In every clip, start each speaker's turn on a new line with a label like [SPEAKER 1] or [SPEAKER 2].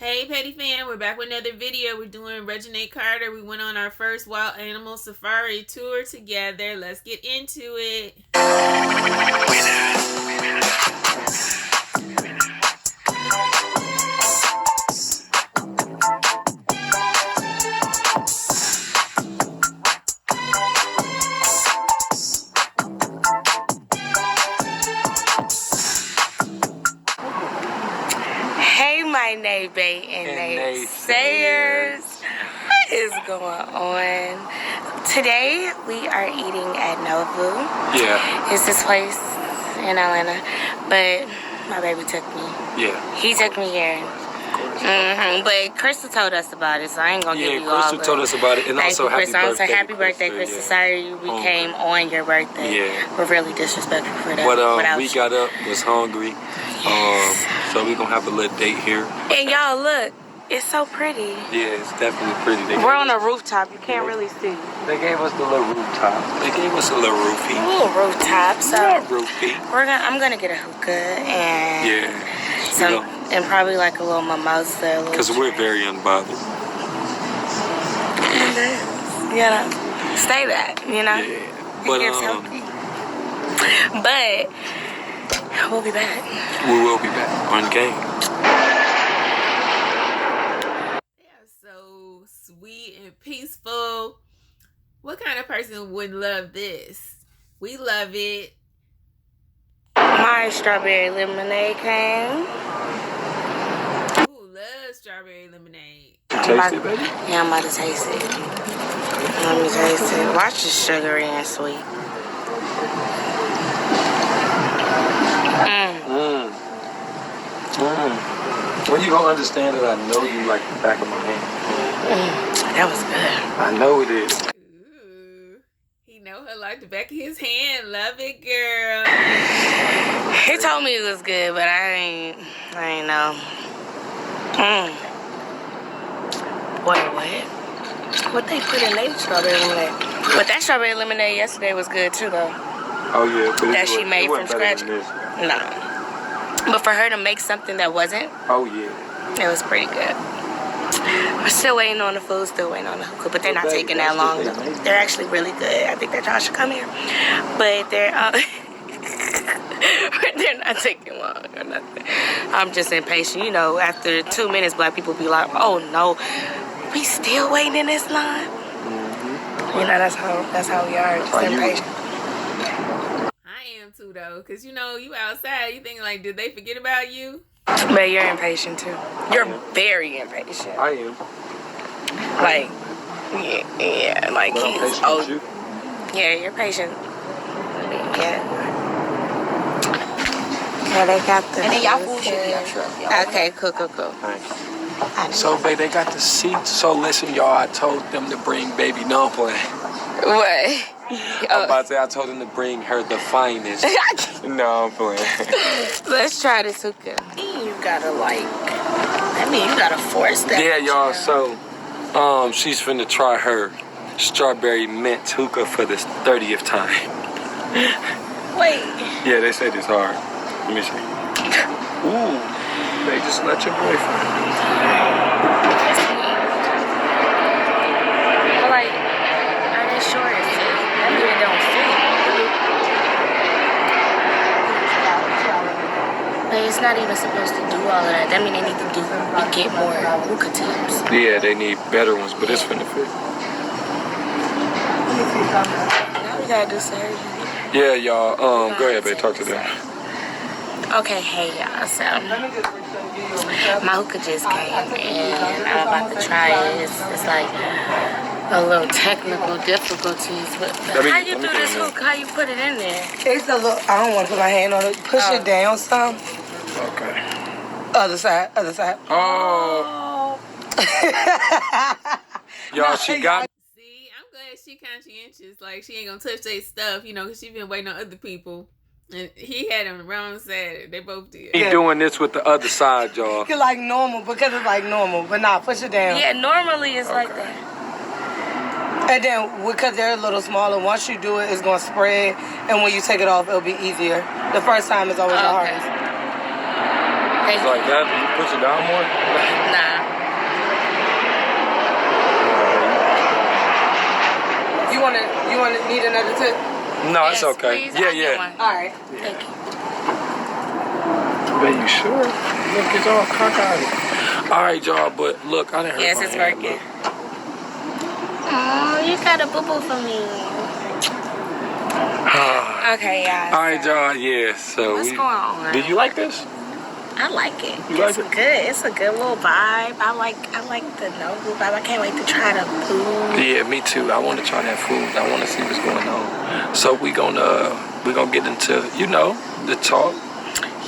[SPEAKER 1] Hey Petty Fan, we're back with another video. We're doing Reginae Carter. We went on our first wild animal safari tour together. Let's get into it.
[SPEAKER 2] My neighbor and naysayers. What is going on? Today we are eating at Novu.
[SPEAKER 3] Yeah.
[SPEAKER 2] It's this place in Atlanta, but my baby took me.
[SPEAKER 3] Yeah.
[SPEAKER 2] He took me here. But Crystal told us about it, so I ain't gonna give you all.
[SPEAKER 3] Yeah, Crystal told us about it, and also happy birthday.
[SPEAKER 2] Happy birthday, Crystal.
[SPEAKER 3] Yeah.
[SPEAKER 2] Sorry we came on your birthday.
[SPEAKER 3] Yeah.
[SPEAKER 2] We're really disrespectful for that.
[SPEAKER 3] But we got up, was hungry. So we gonna have a little date here.
[SPEAKER 2] And y'all look, it's so pretty.
[SPEAKER 3] Yeah, it's definitely pretty.
[SPEAKER 2] We're on a rooftop. You can't really see.
[SPEAKER 3] They gave us the little rooftop. They gave us a little roofie.
[SPEAKER 2] A little rooftop. So
[SPEAKER 3] roofie.
[SPEAKER 2] I'm gonna get a hookah and and probably like a little mimosa.
[SPEAKER 3] Because we're very unbothered.
[SPEAKER 2] And you know, stay that. You know.
[SPEAKER 3] Yeah. But
[SPEAKER 2] we'll be back.
[SPEAKER 3] We will be back on game.
[SPEAKER 1] They are so sweet and peaceful. What kind of person would love this? We love it.
[SPEAKER 2] My strawberry lemonade came.
[SPEAKER 1] Ooh, love strawberry lemonade.
[SPEAKER 3] Taste it, baby?
[SPEAKER 2] Yeah, I'm about to taste it. Let me taste it. Watch the sugary and sweet.
[SPEAKER 3] When you gonna understand that I know you like the back of my hand?
[SPEAKER 2] That was good.
[SPEAKER 3] I know it is.
[SPEAKER 1] Ooh, he know her like the back of his hand. Love it, girl.
[SPEAKER 2] He told me it was good, but I ain't know. Boy, what they put in their strawberry lemonade? But that strawberry lemonade yesterday was good too, though.
[SPEAKER 3] Oh yeah, but
[SPEAKER 2] that she made from scratch. Nah. But for her to make something that wasn't,
[SPEAKER 3] oh yeah,
[SPEAKER 2] it was pretty good. We're still waiting on the food, still waiting on the hookah, but they're not taking that long though. They're actually really good. I think that y'all should come here, but they're they're not taking long or nothing. I'm just impatient. You know, after 2 minutes, black people be like, "Oh no, we still waiting in this line." You know, that's how we are. Just impatient.
[SPEAKER 1] Too though, because you know you outside, you think like, did they forget about you?
[SPEAKER 2] But you're impatient too. You're very impatient.
[SPEAKER 3] I am.
[SPEAKER 2] Like, yeah, like he's old. Yeah, you're patient. Yeah. Yeah, they got the.
[SPEAKER 4] And then y'all food should be up sure.
[SPEAKER 2] Okay, cool.
[SPEAKER 3] Thanks. So, babe, they got the seats. So, listen, y'all, I told them to bring baby. No, I'm playing.
[SPEAKER 2] What?
[SPEAKER 3] I'm about to say I told him to bring her the finest. No, I'm playing.
[SPEAKER 2] Let's try this hookah. You gotta you gotta force that.
[SPEAKER 3] Yeah, y'all. So, she's finna try her strawberry mint hookah for the 30th time.
[SPEAKER 2] Wait.
[SPEAKER 3] Yeah, they said it's hard. Let me see. Ooh, they just let your boyfriend.
[SPEAKER 2] It's not even supposed to do all of that. That means they need to get more hookah tips.
[SPEAKER 3] Yeah, they need better ones, but it's finna fit.
[SPEAKER 2] Now we gotta do surgery.
[SPEAKER 3] Yeah, y'all. Go ahead, babe. Talk to them.
[SPEAKER 2] Okay, hey y'all. So my hookah just came, and I'm about to try it. It's like a little technical difficulties. But how you do this hookah? How you put it in there?
[SPEAKER 4] It's a little. I don't want to put my hand on it. Push it down some.
[SPEAKER 3] Okay.
[SPEAKER 4] Other side.
[SPEAKER 3] Oh. Y'all, she got.
[SPEAKER 1] See, I'm glad she conscientious. Like, she ain't gonna touch their stuff, you know, because she been waiting on other people. And he had him the wrong side. They both did.
[SPEAKER 3] He doing this with the other side, y'all.
[SPEAKER 4] It's like normal because it's like normal, but nah, push it down.
[SPEAKER 2] Yeah, normally it's like that.
[SPEAKER 4] And then because they're a little smaller, once you do it, it's gonna spread, and when you take it off, it'll be easier. The first time is always the hardest.
[SPEAKER 2] Thank
[SPEAKER 3] It's
[SPEAKER 2] you.
[SPEAKER 3] like that. You push it down more?
[SPEAKER 2] Nah.
[SPEAKER 4] You wanna need another tip?
[SPEAKER 3] No,
[SPEAKER 2] Yes,
[SPEAKER 3] it's okay.
[SPEAKER 2] please.
[SPEAKER 3] Yeah,
[SPEAKER 2] I'll get
[SPEAKER 3] yeah.
[SPEAKER 2] one.
[SPEAKER 4] All right.
[SPEAKER 2] Thank you.
[SPEAKER 3] Are you sure? Look, it's all cockeyed. All right, y'all, but look, I didn't hurt
[SPEAKER 2] Yes,
[SPEAKER 3] my
[SPEAKER 2] it's
[SPEAKER 3] hand.
[SPEAKER 2] working.
[SPEAKER 3] Look.
[SPEAKER 2] Oh, you got a boo-boo for me. Okay, y'all.
[SPEAKER 3] All right, y'all, yeah, so
[SPEAKER 2] What's going on?
[SPEAKER 3] Did you like this?
[SPEAKER 2] I like it.
[SPEAKER 3] You like
[SPEAKER 2] It's
[SPEAKER 3] it?
[SPEAKER 2] good. It's a good little vibe. I like the Nobu vibe. I can't wait to try the food.
[SPEAKER 3] Yeah, me too. I want to try that food. I want to see what's going on. So we're gonna get into, you know, the talk.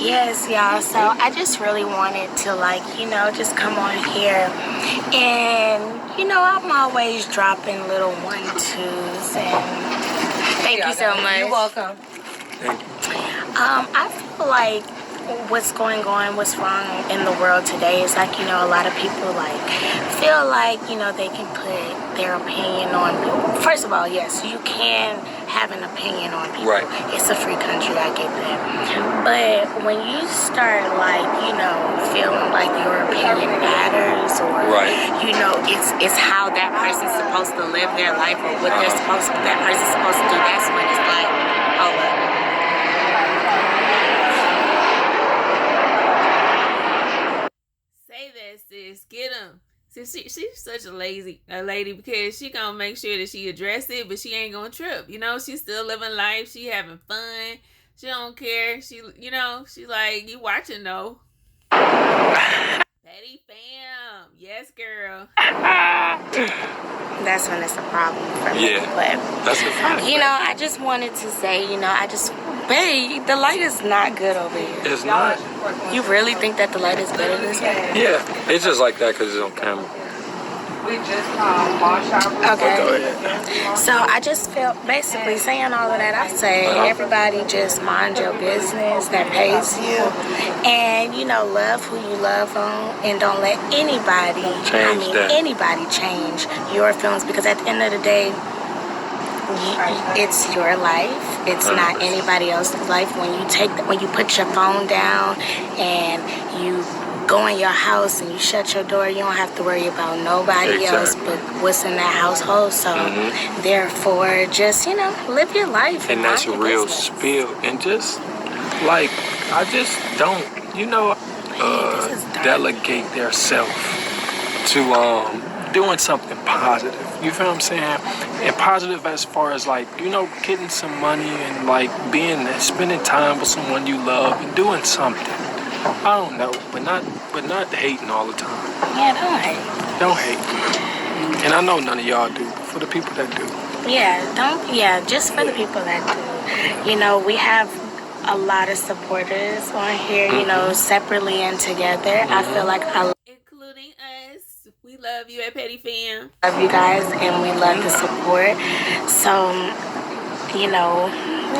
[SPEAKER 2] Yes, y'all. So I just really wanted to, like, you know, just come on here. And, you know, I'm always dropping little 1-2s. And thank you so much.
[SPEAKER 4] You're welcome.
[SPEAKER 3] Thank you.
[SPEAKER 2] I feel like what's going on, what's wrong in the world today is like, you know, a lot of people like feel like, you know, they can put their opinion on people. First of all, yes, you can have an opinion on people.
[SPEAKER 3] Right.
[SPEAKER 2] It's a free country, I get that. But when you start like, you know, feeling like your opinion matters or,
[SPEAKER 3] Right.
[SPEAKER 2] you know, it's how that person's supposed to live their life or what that person's supposed to do, that's when it's like, hold up.
[SPEAKER 1] Say that, sis. Get him. She's such a lady because she gonna make sure that she address it, but she ain't gonna trip. You know, she's still living life. She having fun. She don't care. She, you know, she like, you watching though. Petty fam. Yes, girl.
[SPEAKER 2] That's when it's a problem for me.
[SPEAKER 3] Yeah.
[SPEAKER 2] But,
[SPEAKER 3] That's a fact.
[SPEAKER 2] you know, I just wanted to say, you know, babe, the light is not good over here.
[SPEAKER 3] It's not.
[SPEAKER 2] You really think that the light is better this way?
[SPEAKER 3] Yeah, it's just like that because it's on camera.
[SPEAKER 4] We just washed our
[SPEAKER 3] Go
[SPEAKER 2] Okay.
[SPEAKER 3] ahead.
[SPEAKER 2] So I just felt, basically saying all of that, I say everybody just mind your business that pays you. And, you know, love who you love on and don't let anybody, anybody change your feelings, because at the end of the day, it's your life. It's not anybody else's life. When you put your phone down and you go in your house and you shut your door, you don't have to worry about nobody else but what's in that household. So therefore, just, you know, live your life.
[SPEAKER 3] And that's a real spill. And just like, I just don't, you know, delegate their self to doing something positive. You feel what I'm saying? And positive as far as like, you know, getting some money and like spending time with someone you love and doing something. I don't know, but not hating all the time.
[SPEAKER 2] Yeah, don't hate.
[SPEAKER 3] Don't hate. And I know none of y'all do, but for the people that do.
[SPEAKER 2] Just for the people that do. You know, we have a lot of supporters on here, you know, separately and together. I feel like
[SPEAKER 1] including us. We love you at Petty Fam.
[SPEAKER 2] Love you guys, and we love the support. So, you know,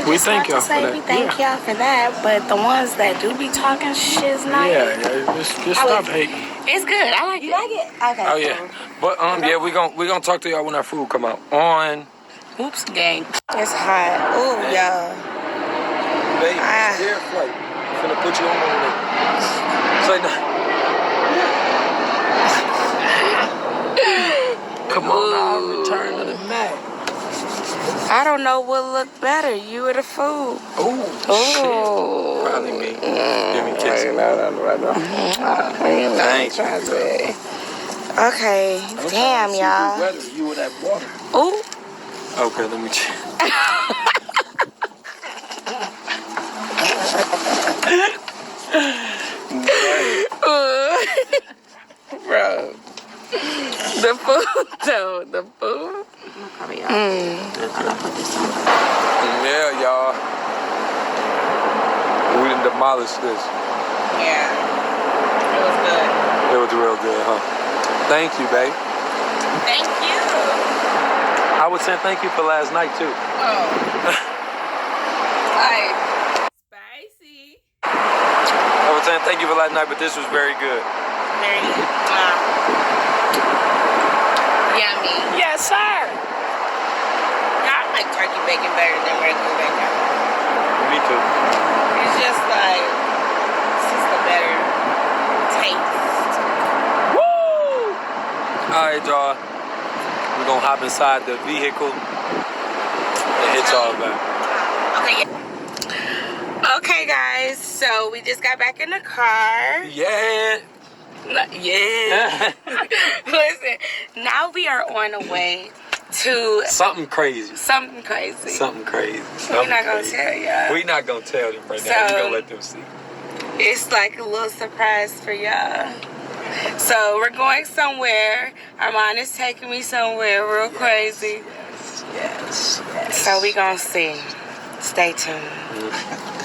[SPEAKER 3] we thank y'all for that.
[SPEAKER 2] We thank y'all for that. But the ones that do be talking shit is not.
[SPEAKER 3] Just stop hating.
[SPEAKER 2] It's good. I like it. You like it? Okay.
[SPEAKER 3] Oh yeah. But we gonna talk to y'all when our food come out. On.
[SPEAKER 2] Oops, gang.
[SPEAKER 4] It's hot. Ooh, y'all.
[SPEAKER 3] Baby, air flight. I'm finna put you on over there. Say no. Come on now, return to the mat.
[SPEAKER 4] I don't know what looked better, you or the food.
[SPEAKER 3] Ooh, shit. Probably me. Give me a kiss. Thanks.
[SPEAKER 4] Okay, damn, y'all.
[SPEAKER 3] You or that water.
[SPEAKER 4] Ooh.
[SPEAKER 3] Okay, let me check.
[SPEAKER 4] Bro. The food, though. The food.
[SPEAKER 3] Yeah, y'all. We done demolished this.
[SPEAKER 4] Yeah. It was good.
[SPEAKER 3] It was real good, huh? Thank you, babe.
[SPEAKER 2] Thank you.
[SPEAKER 3] I was saying thank you for last night, too.
[SPEAKER 4] Oh. Like.
[SPEAKER 1] Spicy.
[SPEAKER 3] I was saying thank you for last night, but this was very good.
[SPEAKER 2] Very good. Yummy.
[SPEAKER 4] Yes, sir.
[SPEAKER 2] I like turkey bacon better than regular bacon.
[SPEAKER 3] Me too.
[SPEAKER 2] It's just like, it's just a better taste.
[SPEAKER 3] Woo! Alright, y'all. We're gonna hop inside the vehicle and hit y'all back.
[SPEAKER 2] Okay, guys. So we just got back in the car.
[SPEAKER 3] Yeah.
[SPEAKER 2] Yeah. Listen, now we are on the way to
[SPEAKER 3] something crazy.
[SPEAKER 2] Something crazy.
[SPEAKER 3] Something crazy.
[SPEAKER 2] We're not gonna tell y'all.
[SPEAKER 3] We're not gonna tell them right now. We're gonna let them see.
[SPEAKER 2] It's like a little surprise for y'all. So we're going somewhere. Armand is taking me somewhere real crazy.
[SPEAKER 3] Yes.
[SPEAKER 2] So we gonna see. Stay tuned.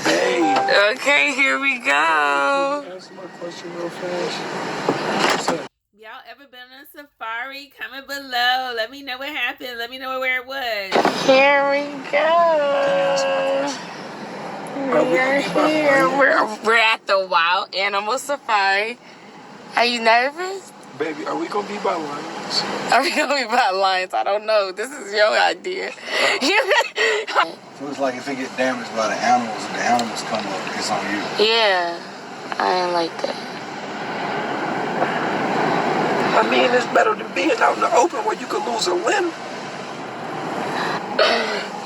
[SPEAKER 3] Hey.
[SPEAKER 2] Okay, here we go.
[SPEAKER 3] Answer my question real fast.
[SPEAKER 1] Y'all ever been on a safari? Comment below. Let me know what happened. Let me know where it was.
[SPEAKER 2] Here we go. We're here. We're at the Wild Animal Safari. Are you nervous?
[SPEAKER 3] Baby, are we gonna be by lions?
[SPEAKER 2] Are we gonna be by lions? I don't know. This is your idea.
[SPEAKER 5] So it's like if it gets damaged by the animals and the animals come up, it's on you.
[SPEAKER 2] Yeah, I ain't like that.
[SPEAKER 3] I mean, it's better than being out in the open where you could lose a limb.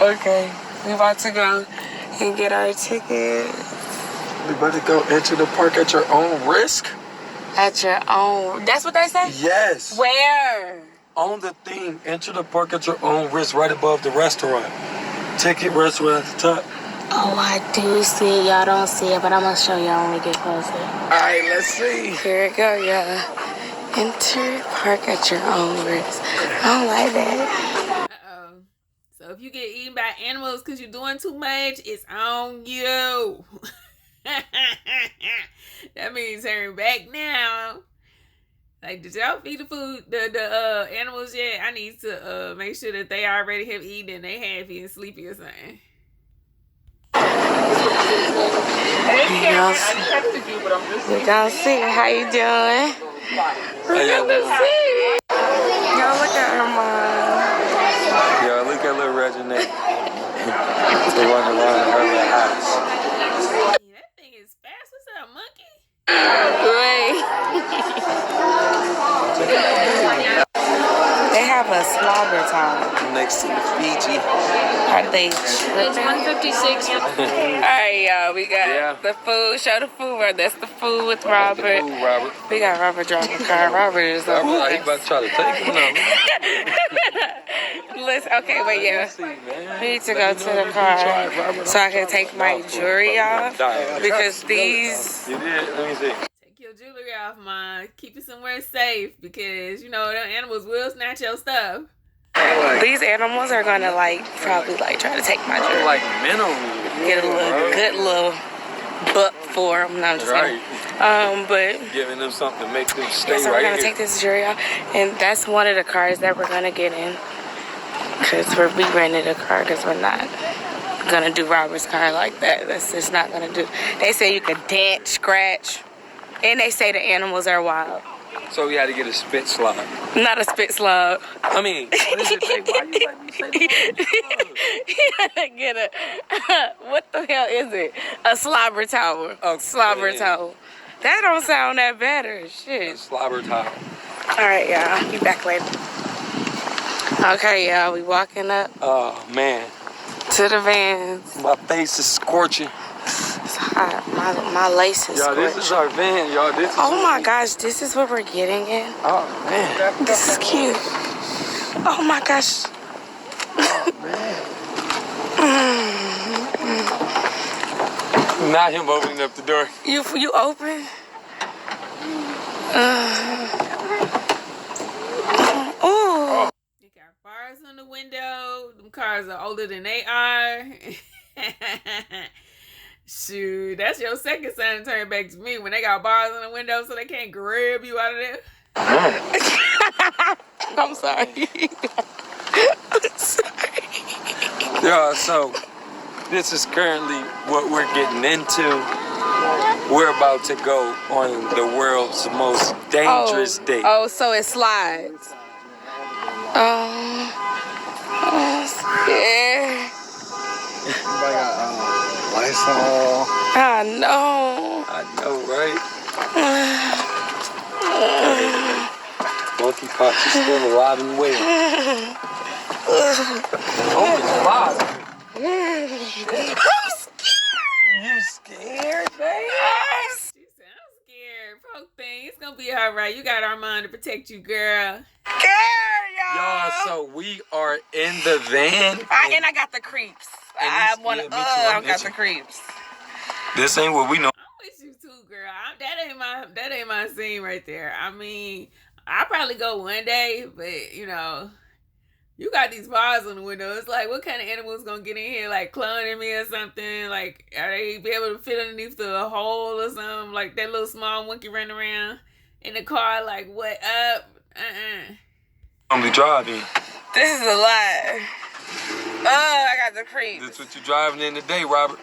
[SPEAKER 2] Okay, we about to go and get our tickets.
[SPEAKER 3] We better go enter the park at your own risk.
[SPEAKER 2] At your own. That's what they say?
[SPEAKER 3] Yes.
[SPEAKER 2] Where?
[SPEAKER 3] On the thing, enter the park at your own risk right above the restaurant. Ticket restaurant at the top.
[SPEAKER 2] Oh, I do see it. Y'all don't see it, but I'm going to show y'all when we get closer.
[SPEAKER 3] All right, let's see.
[SPEAKER 2] Here it go, y'all. Enter park at your own risk. I don't like that.
[SPEAKER 1] Uh-oh. So if you get eaten by animals because you're doing too much, it's on you. That means turn back now. Like, did y'all feed the food, the animals yet? I need to make sure that they already have eaten and they happy and sleepy or something.
[SPEAKER 2] We gonna see. How you doing? We gonna see. Y'all look at her mom.
[SPEAKER 3] Y'all look at little Reginae. They running around in her little house.
[SPEAKER 1] That thing is fast. What's up, monkey?
[SPEAKER 2] Wait. They have a slobber time.
[SPEAKER 3] Next to the Fiji.
[SPEAKER 2] Are they?
[SPEAKER 6] It's 156.
[SPEAKER 2] Alright, y'all. We got the food. Show the food. That's the food with Robert.
[SPEAKER 3] Ooh, Robert.
[SPEAKER 2] We got Robert driving the car. Robert is the
[SPEAKER 3] Robert, he about to try to take him now.
[SPEAKER 2] Listen, okay, wait, yeah.
[SPEAKER 3] Let's see, man.
[SPEAKER 2] We need to go to the car so I can take my jewelry off because these.
[SPEAKER 3] You did? Let me see.
[SPEAKER 1] Take your jewelry off, man. Keep it somewhere safe because, you know, the animals will snatch your stuff.
[SPEAKER 2] These animals are gonna probably try to take my jewelry.
[SPEAKER 3] Like mineral.
[SPEAKER 2] Get a good little buck for them. No, I'm just kidding. But
[SPEAKER 3] Giving them something to make them stay
[SPEAKER 2] so we're
[SPEAKER 3] right
[SPEAKER 2] gonna
[SPEAKER 3] here.
[SPEAKER 2] take this jewelry off, and that's one of the cars that we're gonna get in. Cause we rented a car because we're not gonna do Robert's car like that. That's just not gonna do. They say you can dance, scratch, and they say the animals are wild.
[SPEAKER 3] So we had to get a spit slide.
[SPEAKER 2] Not a spit slug.
[SPEAKER 3] I mean, what is it? Why you let me say that?
[SPEAKER 2] You gotta get a what the hell is it? A slobber towel.
[SPEAKER 3] Oh,
[SPEAKER 2] slobber
[SPEAKER 3] yeah.
[SPEAKER 2] towel. That don't sound that better. Shit.
[SPEAKER 3] Slobber towel.
[SPEAKER 2] Alright, y'all. Be back later. Okay, y'all. We walking up
[SPEAKER 3] Oh man,
[SPEAKER 2] to the vans.
[SPEAKER 3] my face is scorching.
[SPEAKER 2] It's hot. My lace is
[SPEAKER 3] Y'all, this
[SPEAKER 2] scorched.
[SPEAKER 3] is our van, y'all. This is
[SPEAKER 2] Oh my gosh, this is what we're getting in.
[SPEAKER 3] Oh man.
[SPEAKER 2] This is cute. Oh my gosh.
[SPEAKER 3] Not him opening up the door.
[SPEAKER 2] You open? Oh.
[SPEAKER 1] They got bars on the window. Them cars are older than they are. Shoot, that's your second sign to turn back to me when they got bars on the window so they can't grab you out of there.
[SPEAKER 2] I'm sorry. I'm sorry.
[SPEAKER 3] Yeah, so this is currently what we're getting into. We're about to go on the world's most dangerous date.
[SPEAKER 2] Oh, so it slides. Oh, I'm scared.
[SPEAKER 5] Everybody got Lysol.
[SPEAKER 2] I know.
[SPEAKER 3] I know, right? monkey pox is still alive and well. Oh, it's alive.
[SPEAKER 4] I'm scared. You scared, baby?
[SPEAKER 1] She said, I'm scared. Poor thing. It's gonna be alright. You got Armand to protect you, girl.
[SPEAKER 4] Scared, y'all.
[SPEAKER 3] Y'all, so we are in the van.
[SPEAKER 4] And I got the creeps. I got the creeps.
[SPEAKER 3] This ain't what we know.
[SPEAKER 1] I'm with you too, girl. That ain't my scene right there. I mean, I'll probably go one day, but you know, you got these bars on the window. It's like, what kind of animal's gonna get in here, like cloning me or something? Like, are they be able to fit underneath the hole or something? Like that little small monkey running around in the car, like, what up?
[SPEAKER 3] I'm driving.
[SPEAKER 4] This is a lot. Oh, I got the creeps.
[SPEAKER 3] This what you driving in today, Robert?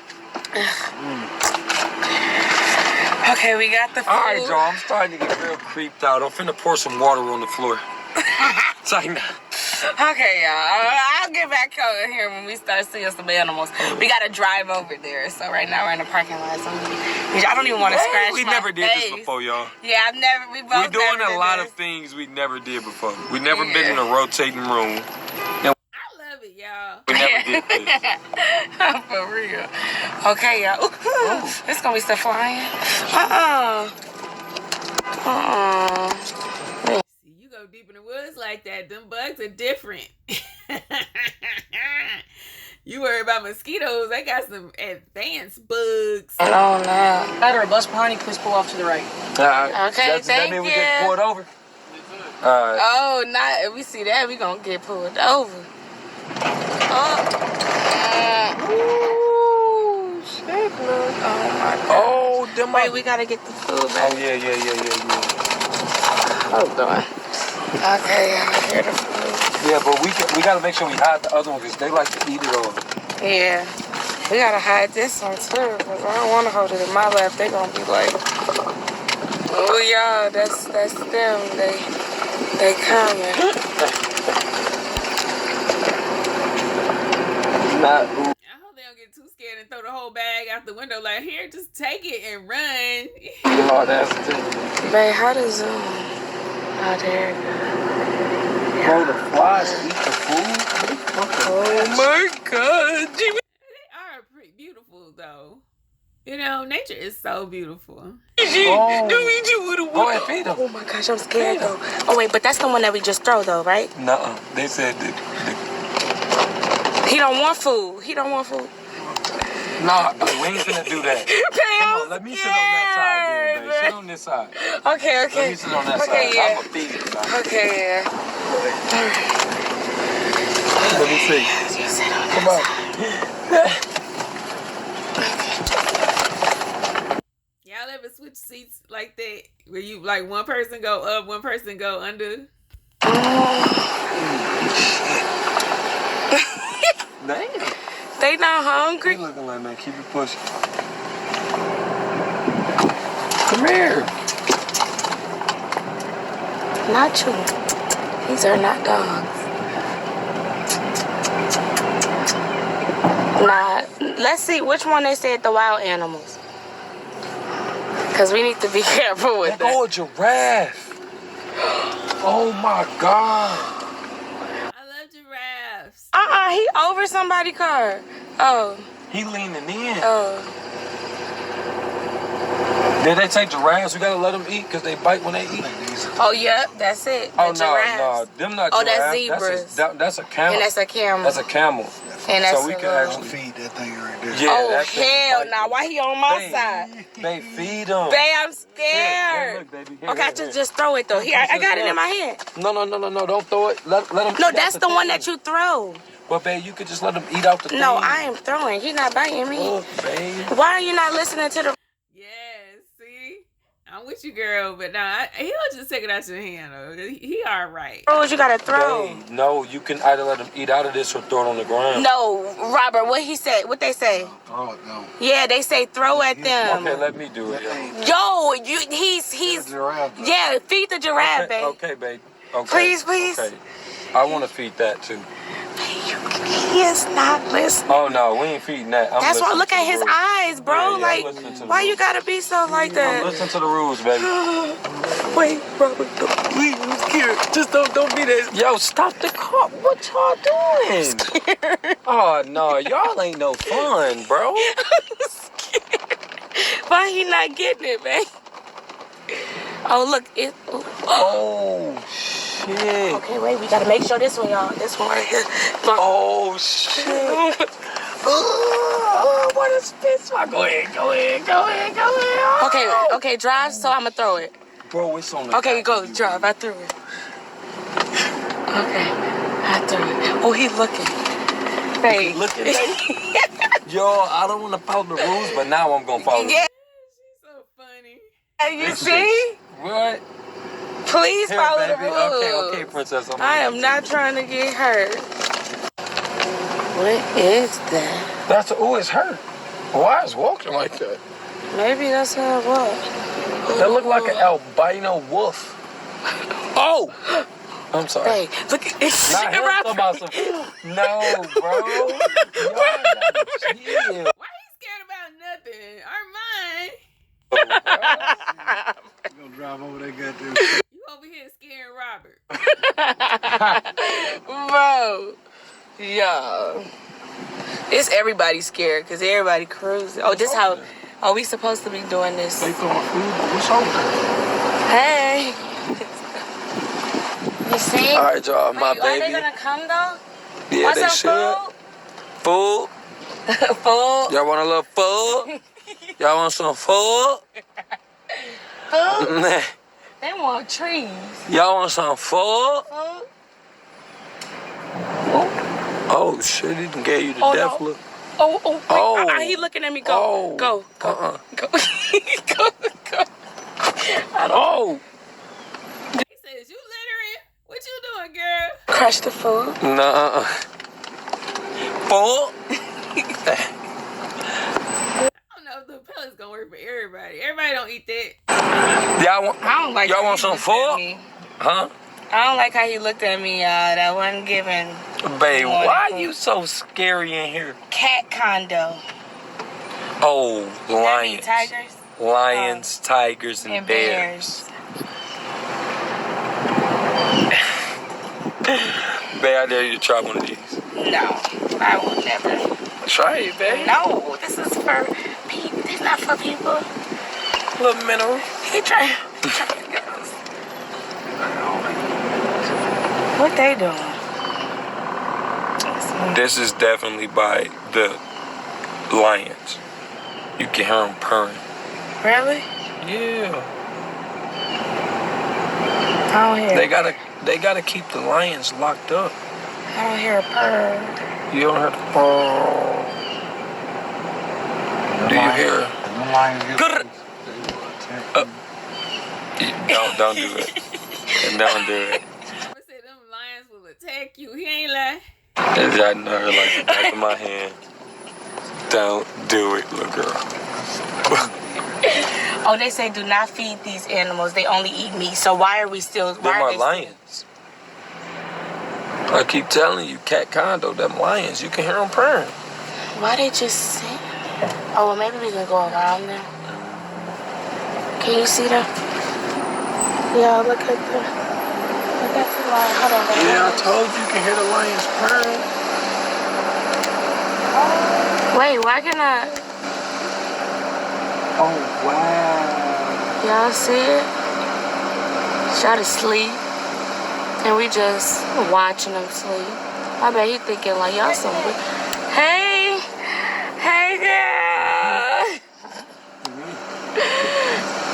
[SPEAKER 4] Okay, we got the food.
[SPEAKER 3] All right, y'all. I'm starting to get real creeped out. I'm finna pour some water on the floor. China.
[SPEAKER 4] Okay, y'all. I'll get back over here when we start seeing some animals. We gotta drive over there. So right now we're in the parking lot. So I don't even want to scratch
[SPEAKER 3] We
[SPEAKER 4] my
[SPEAKER 3] never did
[SPEAKER 4] face.
[SPEAKER 3] this before, y'all.
[SPEAKER 4] Yeah, we both
[SPEAKER 3] We're doing
[SPEAKER 4] never
[SPEAKER 3] a lot
[SPEAKER 4] did
[SPEAKER 3] of things we never did before. We never been in a rotating room.
[SPEAKER 1] I love it, y'all.
[SPEAKER 3] We never did this.
[SPEAKER 4] For real. Okay, y'all. It's gonna be stuff flying.
[SPEAKER 1] See, you go deep in the woods like that, them bugs are different. You worry about mosquitoes, they got some advanced bugs.
[SPEAKER 4] Oh, no.
[SPEAKER 6] Either a bus behind you, please pull off to the right.
[SPEAKER 4] Okay,
[SPEAKER 3] that mean we get pulled over? All right.
[SPEAKER 4] Oh, not if we see that, we gonna get pulled over. Ooh, shit, look. Oh, my God.
[SPEAKER 3] Oh, them.
[SPEAKER 4] Wait, we gotta get the food back.
[SPEAKER 3] Oh, yeah.
[SPEAKER 4] Hold on. Okay, I hear the food.
[SPEAKER 3] Yeah, but we gotta make sure we hide the other one because they like to eat it all.
[SPEAKER 4] Yeah. We gotta hide this one too, because I don't want to hold it in my lap. They gonna be like, oh, y'all, that's them. They coming.
[SPEAKER 1] I hope they don't get too scared and throw the whole bag out the window like, here, just take it and run.
[SPEAKER 3] Oh, that's it.
[SPEAKER 4] Babe, how to zoom? Oh, there it goes.
[SPEAKER 3] Bro, the flies eat the food?
[SPEAKER 4] Oh my God,
[SPEAKER 1] They
[SPEAKER 4] Jimmy.
[SPEAKER 1] are pretty beautiful, though. You know, nature is so beautiful.
[SPEAKER 3] Go ahead, feed them.
[SPEAKER 4] Oh my gosh, I'm scared though. Oh wait, but that's the one that we just throw though, right?
[SPEAKER 3] Nuh-uh. They said that.
[SPEAKER 4] He don't want food. He don't want food.
[SPEAKER 3] Nah, we ain't finna do that. Come on, let me sit on that side then, babe. Sit on this side.
[SPEAKER 4] Okay.
[SPEAKER 3] Let me sit on that
[SPEAKER 4] Okay,
[SPEAKER 3] side.
[SPEAKER 4] yeah.
[SPEAKER 3] I'ma feed it.
[SPEAKER 4] Okay, yeah.
[SPEAKER 3] Let me see.
[SPEAKER 4] You sit on
[SPEAKER 3] Come
[SPEAKER 4] that
[SPEAKER 3] on.
[SPEAKER 1] Y'all ever switch seats like that? Where you, like, one person go up, one person go under?
[SPEAKER 3] Damn.
[SPEAKER 4] They not hungry?
[SPEAKER 3] They looking like, man, keep it pushing. Come here.
[SPEAKER 4] Not you. These are not dogs. Nah, let's see which one they said the wild animals. Because we need to be careful with that.
[SPEAKER 3] Oh, a giraffe. Oh, my God.
[SPEAKER 1] I love giraffes.
[SPEAKER 4] He over somebody's car. Oh.
[SPEAKER 3] He leaning in.
[SPEAKER 4] Oh.
[SPEAKER 3] Did they take giraffes? We gotta let them eat because they bite when they eat.
[SPEAKER 4] Oh, yep, that's it. The
[SPEAKER 3] Oh, no,
[SPEAKER 4] giraffes.
[SPEAKER 3] them not
[SPEAKER 4] Oh,
[SPEAKER 3] giraffes.
[SPEAKER 4] that's zebras.
[SPEAKER 3] That's a camel.
[SPEAKER 4] And that's a camel.
[SPEAKER 3] That's a camel.
[SPEAKER 4] And that's
[SPEAKER 3] so we
[SPEAKER 4] a
[SPEAKER 3] can
[SPEAKER 4] little-
[SPEAKER 3] actually
[SPEAKER 5] Feed that thing right there.
[SPEAKER 3] Yeah,
[SPEAKER 4] oh,
[SPEAKER 3] that thing
[SPEAKER 4] hell
[SPEAKER 3] bite
[SPEAKER 4] no.
[SPEAKER 3] them.
[SPEAKER 4] Why he on my
[SPEAKER 3] Babe,
[SPEAKER 4] side?
[SPEAKER 3] Babe, feed them.
[SPEAKER 4] Babe, I'm
[SPEAKER 3] Here,
[SPEAKER 4] scared.
[SPEAKER 3] look, baby. Here,
[SPEAKER 4] Okay, I just throw it though. Here, I got it in my hand.
[SPEAKER 3] No, don't throw it. Let them.
[SPEAKER 4] No, that's the one that you throw.
[SPEAKER 3] But babe, you could just let them eat out the thing.
[SPEAKER 4] No, I am throwing. He's not biting me.
[SPEAKER 3] Look, babe.
[SPEAKER 4] Why are you not listening to the...
[SPEAKER 1] Yes, see? I'm with you, girl, but nah, he'll just take it out your hand, though. He all right.
[SPEAKER 4] rules you gotta throw?
[SPEAKER 3] Babe, no, you can either let them eat out of this or throw it on the ground.
[SPEAKER 4] No, Robert, what he said? What they say?
[SPEAKER 5] Oh, no.
[SPEAKER 4] Yeah, they say throw at them.
[SPEAKER 3] Okay, let me do it.
[SPEAKER 4] Yo, he's...
[SPEAKER 5] Giraffe.
[SPEAKER 4] Yeah, feed the giraffe, babe.
[SPEAKER 3] Okay, babe. Okay.
[SPEAKER 4] Please.
[SPEAKER 3] Okay. I want to feed that too.
[SPEAKER 4] Hey, you He is not listening.
[SPEAKER 3] Oh no, we ain't feeding that.
[SPEAKER 4] That's why. Look at his eyes, bro.
[SPEAKER 3] Yeah,
[SPEAKER 4] like, why you gotta be so like that?
[SPEAKER 3] Listen to the rules, baby.
[SPEAKER 4] Wait, Robert, please, I'm scared. Just don't be that.
[SPEAKER 3] Yo, stop the car. What y'all doing?
[SPEAKER 4] Scared.
[SPEAKER 3] Oh no, y'all ain't no fun, bro.
[SPEAKER 4] I'm scared. Why he not getting it, man? Oh, look, it.
[SPEAKER 3] Oh shit.
[SPEAKER 4] Okay, wait, we gotta make sure this one, y'all. This one right here.
[SPEAKER 3] Oh shit. Oh, what is this? Go ahead.
[SPEAKER 4] Okay, drive, so I'm gonna throw it.
[SPEAKER 3] Bro, it's on the
[SPEAKER 4] Okay, go, drive, I threw it. Okay, I threw it. Oh, he looking. Hey.
[SPEAKER 3] Looking at Yo, I don't want to follow the rules, but now I'm gonna follow
[SPEAKER 4] Yeah.
[SPEAKER 1] She's so funny.
[SPEAKER 4] You see?
[SPEAKER 3] What?
[SPEAKER 4] Please
[SPEAKER 3] Here,
[SPEAKER 4] follow the
[SPEAKER 3] baby.
[SPEAKER 4] rules.
[SPEAKER 3] Okay, princess.
[SPEAKER 4] I am not trying to get hurt. What is that?
[SPEAKER 3] That's it's hurt. Why is walking like that?
[SPEAKER 4] Maybe that's how it was.
[SPEAKER 3] That look like an albino wolf. Oh! I'm sorry.
[SPEAKER 4] Hey, look at it.
[SPEAKER 3] Not him talking about some. No, bro. Y'all gotta chill.
[SPEAKER 1] Why he scared about nothing? Armand,
[SPEAKER 5] You gonna drive over that goddamn
[SPEAKER 1] you over here scaring Robert.
[SPEAKER 4] Bro. Yo. It's everybody scared because everybody cruising. Oh, this how. Oh, we supposed to be doing this.
[SPEAKER 3] They throwing food, but what's over there?
[SPEAKER 4] Hey. You see?
[SPEAKER 3] All right, y'all, my
[SPEAKER 4] Are they
[SPEAKER 3] baby.
[SPEAKER 4] gonna come though?
[SPEAKER 3] Yeah,
[SPEAKER 4] Want
[SPEAKER 3] they
[SPEAKER 4] some
[SPEAKER 3] should. Food?
[SPEAKER 4] food? Food?
[SPEAKER 3] Y'all want a little food? Y'all want some food?
[SPEAKER 4] Food? They want trees.
[SPEAKER 3] Y'all want some food?
[SPEAKER 4] Food?
[SPEAKER 3] Oh, shit, he done gave you the
[SPEAKER 4] Oh,
[SPEAKER 3] death
[SPEAKER 4] no.
[SPEAKER 3] look.
[SPEAKER 4] Oh.
[SPEAKER 3] Oh.
[SPEAKER 4] He looking at me. Go.
[SPEAKER 3] Oh.
[SPEAKER 4] Go.
[SPEAKER 3] Uh-uh.
[SPEAKER 4] Go.
[SPEAKER 3] Oh.
[SPEAKER 1] He says, you littering? What you doing, girl?
[SPEAKER 4] Crush the food.
[SPEAKER 3] Nah. Food?
[SPEAKER 1] I don't know if the pellet's gonna work for everybody. Everybody don't eat that.
[SPEAKER 3] Y'all want,
[SPEAKER 4] I don't like
[SPEAKER 3] y'all
[SPEAKER 4] how
[SPEAKER 3] want
[SPEAKER 4] he
[SPEAKER 3] some
[SPEAKER 4] looked at
[SPEAKER 3] food?
[SPEAKER 4] me.
[SPEAKER 3] Huh?
[SPEAKER 4] I don't like how he looked at me, y'all. That wasn't giving.
[SPEAKER 3] Babe,
[SPEAKER 4] Morning
[SPEAKER 3] why
[SPEAKER 4] food.
[SPEAKER 3] you so scary in here?
[SPEAKER 4] Cat condo.
[SPEAKER 3] Oh, lions.
[SPEAKER 4] Tigers
[SPEAKER 3] Lions, tigers, and
[SPEAKER 4] and
[SPEAKER 3] bears.
[SPEAKER 4] bears.
[SPEAKER 3] Babe, I dare you to try one of these.
[SPEAKER 4] No, I will never.
[SPEAKER 3] Try it, babe.
[SPEAKER 4] No, this is for people. This is not for people.
[SPEAKER 3] Little mineral.
[SPEAKER 4] He trying. What they doing?
[SPEAKER 3] This is definitely by the lions. You can hear them purring.
[SPEAKER 4] Really?
[SPEAKER 3] Yeah.
[SPEAKER 4] I don't hear.
[SPEAKER 3] They gotta keep the lions locked up.
[SPEAKER 4] I don't hear a purr.
[SPEAKER 3] You don't hear the purr. Do you hear?
[SPEAKER 5] The lions get
[SPEAKER 3] Don't do it. Don't do it.
[SPEAKER 1] I said them lions will attack you. He ain't lying.
[SPEAKER 3] If I know her like the back of my hand. Don't do it, little girl.
[SPEAKER 4] Oh, they say do not feed these animals. They only eat meat. So why are we still?
[SPEAKER 3] Them
[SPEAKER 4] Why are
[SPEAKER 3] are
[SPEAKER 4] they
[SPEAKER 3] lions. I keep telling you, cat condo, them lions, you can hear them purring.
[SPEAKER 4] Why they just sit? Oh, well, maybe we can go around them. Can you see them? Yeah, look at the lion. Hold on, baby.
[SPEAKER 3] Yeah, I told you can hear the lions purring.
[SPEAKER 4] Wait, why can I?
[SPEAKER 3] Oh, wow.
[SPEAKER 4] Y'all see it? Y'all to sleep. And we just watching them sleep. I bet he thinking like, y'all some good. Hey girl.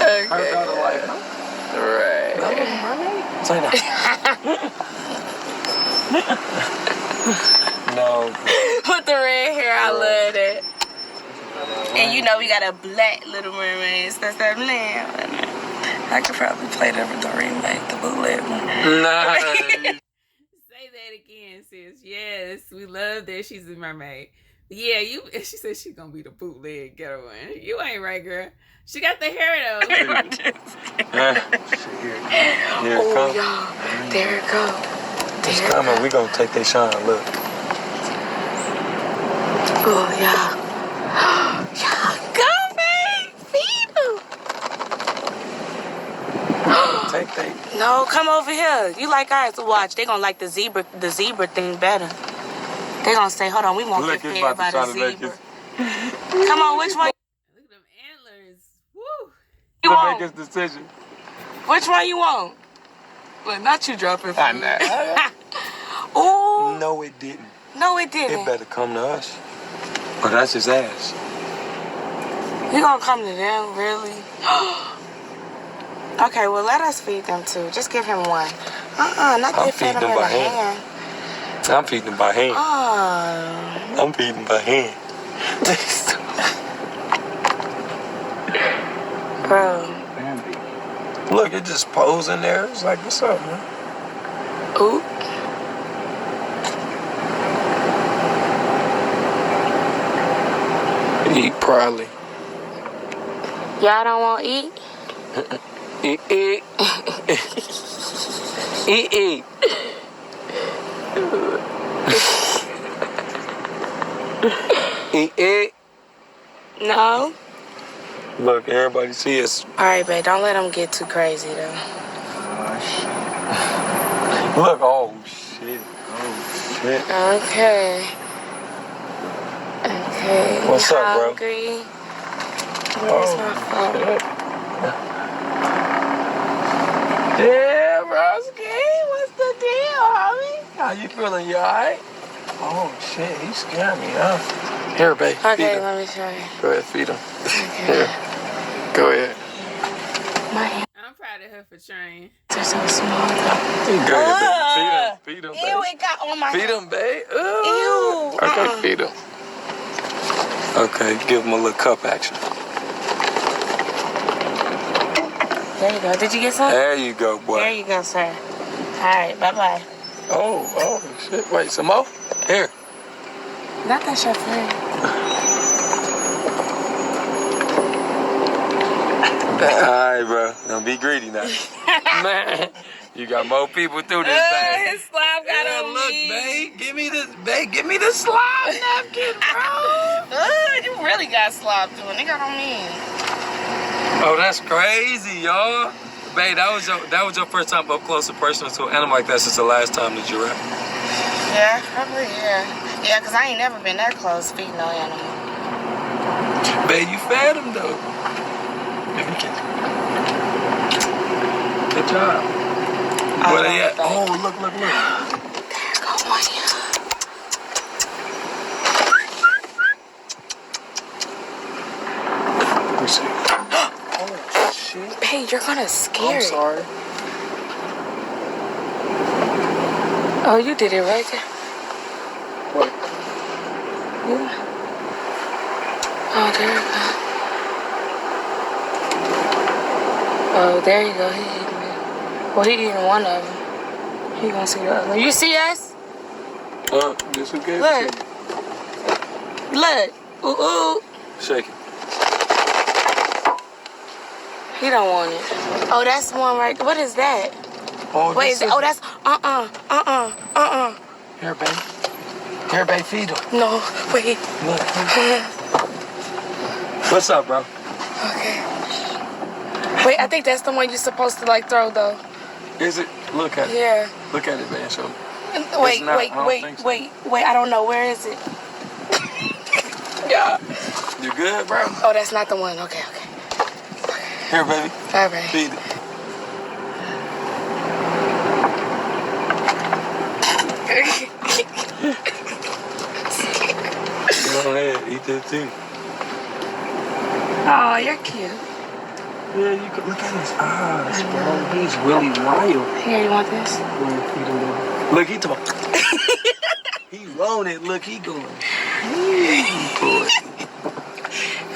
[SPEAKER 4] Okay.
[SPEAKER 3] Her daughter like, huh?
[SPEAKER 4] Right.
[SPEAKER 3] That little mermaid? Say that. No.
[SPEAKER 4] With the red hair, I love that. And you know we got a black Little Mermaid. So that's that lamb. I could probably play the remake, the bootleg one.
[SPEAKER 3] Nice.
[SPEAKER 1] Say that again, sis. Yes, we love that she's a mermaid. Yeah, she said she's gonna be the bootleg ghetto one. You ain't right, girl. She got the hair though.
[SPEAKER 3] Here it
[SPEAKER 4] Oh,
[SPEAKER 3] comes.
[SPEAKER 4] y'all. There it go.
[SPEAKER 3] It's coming. We gonna take that shine. Look.
[SPEAKER 4] Oh, yeah. Yeah, go, babe. Feed him.
[SPEAKER 3] Take that.
[SPEAKER 4] No, come over here. You like ours to watch. They gonna like the zebra thing better. They gonna say, hold on, we won't get fed by the zebra. Come on, which one?
[SPEAKER 1] Look at them antlers. Woo!
[SPEAKER 4] You want?
[SPEAKER 3] Make his decision.
[SPEAKER 4] Which one you want? Well, not you dropping food.
[SPEAKER 3] I know.
[SPEAKER 4] Ooh.
[SPEAKER 3] No, it didn't.
[SPEAKER 4] No, it didn't.
[SPEAKER 3] It better come to us. But that's his ass.
[SPEAKER 4] You gonna come to them, really? Okay, well, let us feed them too. Just give him one. Not that feed him by hand.
[SPEAKER 3] I'm feeding him by hand. I'm feeding him by hand.
[SPEAKER 4] Bro.
[SPEAKER 3] Look, it just posing there. It's like, what's up, man?
[SPEAKER 4] Ooh.
[SPEAKER 3] Eat probably.
[SPEAKER 4] Y'all don't want to eat?
[SPEAKER 3] Eat. Eat. Eat.
[SPEAKER 4] No?
[SPEAKER 3] Look, everybody see us.
[SPEAKER 4] All right, babe. Don't let them get too crazy, though.
[SPEAKER 3] Look, oh, shit.
[SPEAKER 4] Okay.
[SPEAKER 3] What's up, bro?
[SPEAKER 4] Hungry? Where's my phone?
[SPEAKER 3] Shit. Yeah, broski. What's the deal, homie? How you feeling? You alright? Oh, shit. He scared me, huh? Here, babe.
[SPEAKER 4] Okay, let me try.
[SPEAKER 3] Go ahead, feed him.
[SPEAKER 4] Okay.
[SPEAKER 3] Here. Go ahead.
[SPEAKER 4] My hands
[SPEAKER 1] I'm proud of her for trying.
[SPEAKER 4] are so small, though.
[SPEAKER 3] Go ahead, babe. Feed him, babe.
[SPEAKER 4] Ew, it got on my
[SPEAKER 3] Feed him, babe.
[SPEAKER 4] Ew.
[SPEAKER 3] Okay, feed him. Okay, give him a little cup action.
[SPEAKER 4] There you go. Did you get some?
[SPEAKER 3] There you go, boy.
[SPEAKER 4] There you go, sir. All right, bye-bye.
[SPEAKER 3] Oh, shit. Wait, some more? Here.
[SPEAKER 4] Not that your friend.
[SPEAKER 3] All right, bro. Don't be greedy now. Man, you got more people through this thing.
[SPEAKER 4] His slime got on
[SPEAKER 3] Look,
[SPEAKER 4] me.
[SPEAKER 3] babe. Give me the slime napkin, bro.
[SPEAKER 4] You really got slobbed doing. They got on me.
[SPEAKER 3] Oh, that's crazy, y'all. Babe, that was your first time up close and personal to an animal like that since the last time that you were out.
[SPEAKER 4] Yeah, probably, yeah. Yeah, because I ain't never been that close feeding no animal.
[SPEAKER 3] Babe, you fed him, though. Good job. Where they at? Oh, look.
[SPEAKER 4] There go one.
[SPEAKER 3] Let me see. Oh, shit.
[SPEAKER 4] Hey, you're gonna scare
[SPEAKER 3] I'm
[SPEAKER 4] it.
[SPEAKER 3] sorry.
[SPEAKER 4] Oh, you did it right there.
[SPEAKER 3] What?
[SPEAKER 4] Yeah. Oh, there you go. Oh, there you go. He eating it. Well, he eating one of them. He gonna see the other. You see us?
[SPEAKER 3] This is good.
[SPEAKER 4] Look. Look. Ooh.
[SPEAKER 3] Shake it.
[SPEAKER 4] He don't want it. Oh, that's one right. What is that?
[SPEAKER 3] Oh,
[SPEAKER 4] Wait, is it? Oh, that's
[SPEAKER 3] Here, babe. Here, babe, feed him.
[SPEAKER 4] No, wait.
[SPEAKER 3] Look. What's up, bro?
[SPEAKER 4] Okay. Wait, I think that's the one you're supposed to like throw though.
[SPEAKER 3] Is it? Look at it.
[SPEAKER 4] Yeah.
[SPEAKER 3] Look at it, man. So.
[SPEAKER 4] Wait. I don't know. Where is it?
[SPEAKER 3] Yeah. You good, bro?
[SPEAKER 4] Oh, that's not the one. Okay.
[SPEAKER 3] Here, baby.
[SPEAKER 4] All right.
[SPEAKER 3] Feed it. Go ahead, eat that too.
[SPEAKER 4] Oh, you're cute.
[SPEAKER 3] Yeah, you can look at his eyes, bro. He's really wild.
[SPEAKER 4] Here, you want this?
[SPEAKER 3] Look, he talking. He want it. Look, he going. Boy.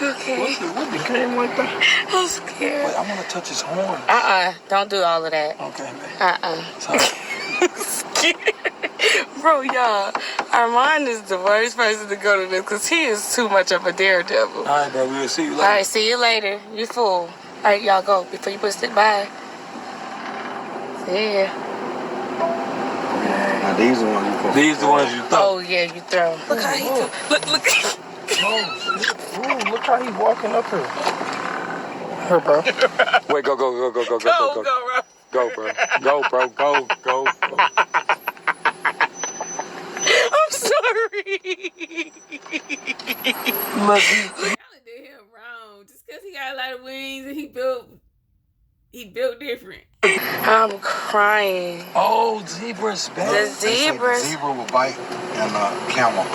[SPEAKER 4] Okay.
[SPEAKER 3] What the game like that?
[SPEAKER 4] I'm scared.
[SPEAKER 3] Wait, I want to touch his horn.
[SPEAKER 4] Don't do all of that.
[SPEAKER 3] Okay, man. Sorry.
[SPEAKER 4] Bro, y'all, Armand is the worst person to go to this because he is too much of a daredevil.
[SPEAKER 3] All right, bro. We'll see you later.
[SPEAKER 4] All right, see you later. You fool. All right, y'all go before you push it by. See ya.
[SPEAKER 5] My These are the ones you throw.
[SPEAKER 3] These the ones you throw.
[SPEAKER 2] Oh yeah, you throw. Look how he do. Look.
[SPEAKER 3] Ooh, look how he walking up here. Here, bro. Wait, go.
[SPEAKER 2] Go, bro.
[SPEAKER 3] Go, bro. Go.
[SPEAKER 2] I'm sorry.
[SPEAKER 3] Look,
[SPEAKER 1] Y'all did him wrong. Just because he got a lot of wings and he built different.
[SPEAKER 2] I'm crying.
[SPEAKER 3] oh, zebras,
[SPEAKER 2] The
[SPEAKER 3] baby.
[SPEAKER 5] They say the
[SPEAKER 2] zebras.
[SPEAKER 5] zebra will bite and camel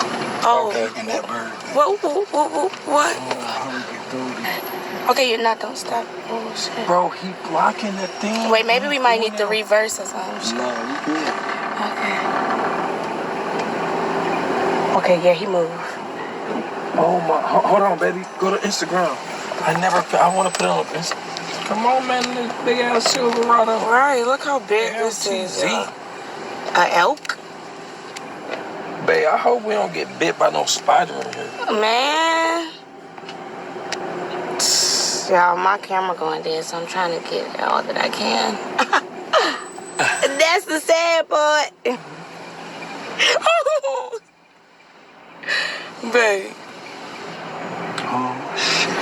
[SPEAKER 2] Oh.
[SPEAKER 3] Okay.
[SPEAKER 5] and that bird.
[SPEAKER 2] What?
[SPEAKER 5] Oh, how we get through these?
[SPEAKER 2] Okay, you're not. Don't stop. Oh shit.
[SPEAKER 3] Bro, he blocking the thing.
[SPEAKER 2] Wait, maybe we might need to reverse or something.
[SPEAKER 5] No, we good.
[SPEAKER 2] Okay, yeah, he moved.
[SPEAKER 3] Oh my, hold on, baby. Go to Instagram. I want to put it on Instagram. Come on, man, this big ass Silverado.
[SPEAKER 2] Right, look how big this is.
[SPEAKER 3] LTZ.
[SPEAKER 2] An elk?
[SPEAKER 3] Babe, I hope we don't get bit by no spider in here.
[SPEAKER 2] Man. Y'all, my camera going dead, so I'm trying to get all that I can. That's the sad part. Oh. Babe.
[SPEAKER 5] Oh, shit.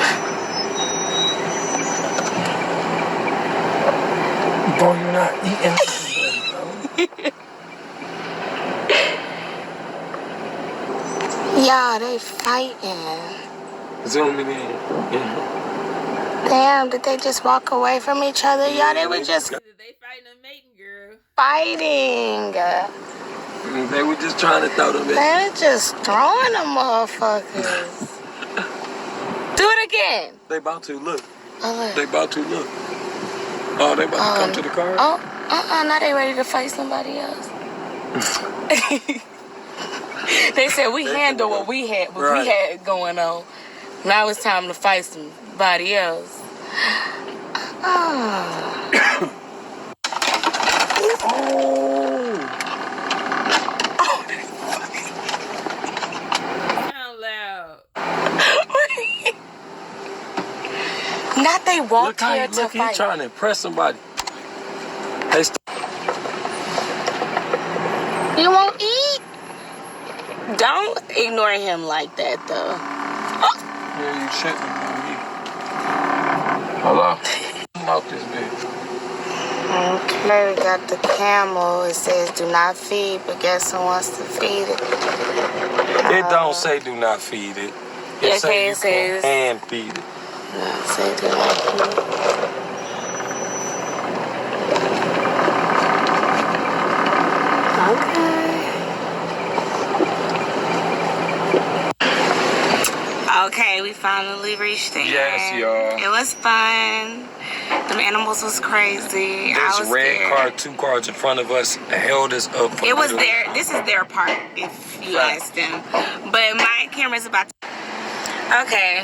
[SPEAKER 3] Bro, you're not eating.
[SPEAKER 2] Y'all, they fighting.
[SPEAKER 3] Zoom it in. Yeah.
[SPEAKER 2] Damn, did they just walk away from each other? Y'all, they were just
[SPEAKER 1] They fighting a mating girl.
[SPEAKER 2] fighting.
[SPEAKER 3] They were just trying to throw them in.
[SPEAKER 2] They're just throwing them motherfuckers. Do it again.
[SPEAKER 3] They about to, look.
[SPEAKER 2] Oh, look.
[SPEAKER 3] They about to, look. Oh, they about to come to the car?
[SPEAKER 2] Oh, now they ready to fight somebody else. They said we handled what we had going on. Now it's time to fight somebody else. Oh.
[SPEAKER 1] Sound loud.
[SPEAKER 2] Not they walked
[SPEAKER 3] Look how
[SPEAKER 2] here to
[SPEAKER 3] he
[SPEAKER 2] fight.
[SPEAKER 3] trying to impress somebody. They
[SPEAKER 2] You won't eat? Don't ignore him like that, though.
[SPEAKER 3] Yeah, you shouldn't. Hello? Out this bitch.
[SPEAKER 2] Okay, we got the camel. It says do not feed, but guess who wants to feed it?
[SPEAKER 3] It don't say do not feed it.
[SPEAKER 2] Okay,
[SPEAKER 3] say
[SPEAKER 2] it says
[SPEAKER 3] hand feed it.
[SPEAKER 2] no, say do not feed. Okay, we finally reached the
[SPEAKER 3] Yes,
[SPEAKER 2] end.
[SPEAKER 3] y'all.
[SPEAKER 2] It was fun. Them animals was crazy.
[SPEAKER 3] This
[SPEAKER 2] I was
[SPEAKER 3] red
[SPEAKER 2] scared.
[SPEAKER 3] car, 2 cars in front of us, held us up. For
[SPEAKER 2] It was
[SPEAKER 3] real.
[SPEAKER 2] this is their part, if you
[SPEAKER 3] Right.
[SPEAKER 2] ask them. But my camera's about to... Okay.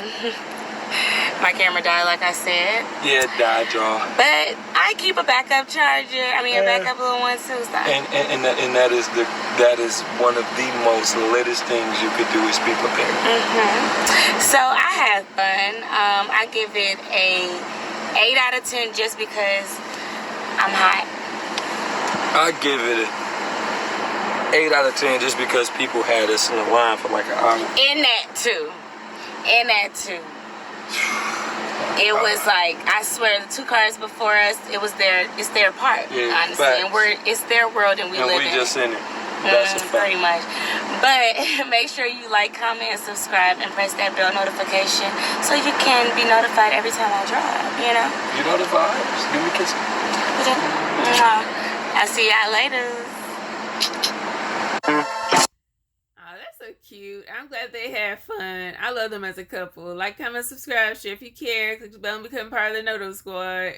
[SPEAKER 2] My camera died, like I said.
[SPEAKER 3] Yeah, it died, y'all.
[SPEAKER 2] But I keep a backup charger. I mean, a backup little one, too. So.
[SPEAKER 3] And that is one of the most littest things you could do is be prepared.
[SPEAKER 2] So I had fun. I give it a 8 out of 10 just because I'm hot.
[SPEAKER 3] I give it an 8 out of 10 just because people had us in the line for like an hour.
[SPEAKER 2] In that too. It was like, I swear, the 2 cars before us, it's their part,
[SPEAKER 3] Yeah,
[SPEAKER 2] honestly.
[SPEAKER 3] facts.
[SPEAKER 2] And it's their world and we live in
[SPEAKER 3] just
[SPEAKER 2] it.
[SPEAKER 3] in it. That's a fact.
[SPEAKER 2] Pretty much. But make sure you like, comment, and subscribe, and press that bell notification so you can be notified every time I drive, you know?
[SPEAKER 3] You know the vibes. Give me a kiss.
[SPEAKER 2] I'll see y'all later.
[SPEAKER 1] Oh, that's so cute. I'm glad they had fun. I love them as a couple. Like, comment, subscribe, share if you care. Click the bell and become part of the Noto Squad.